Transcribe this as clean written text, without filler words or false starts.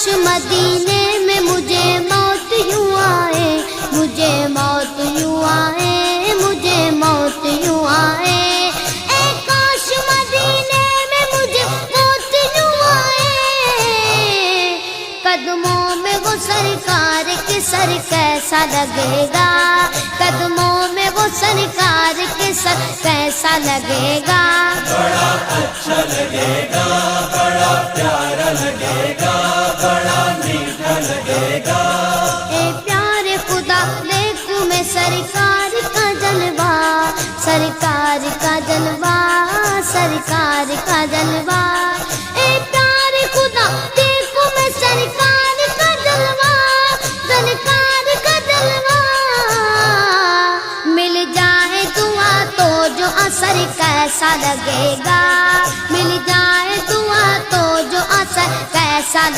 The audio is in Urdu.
مدینے میں مجھے موت یوں آئے، مجھے موت یوں آئے، مجھے موت یوں آئے، اے کاش مدینے میں مجھے موت یوں آئے، قدموں میں وہ سرکار کے سر کیسا لگے گا، قدموں میں وہ سرکار کے سر کیسا لگے گا، بڑا اچھا لگے گا، بڑا پیارا لگے گا، بڑا میٹھا لگے گا۔ اے پیارے خدا دیکھوں میں سرکار کا جلوہ، سرکار کا جلوہ، سرکار کا جلوہ، اے پیارے خدا دیکھوں میں سرکار کا جلوہ، سرکار کا جلوہ، مل جائے دعا تو جو اثر کیسا لگے گا، مل جائے دعا تو جو اثر کیسا لگے گا۔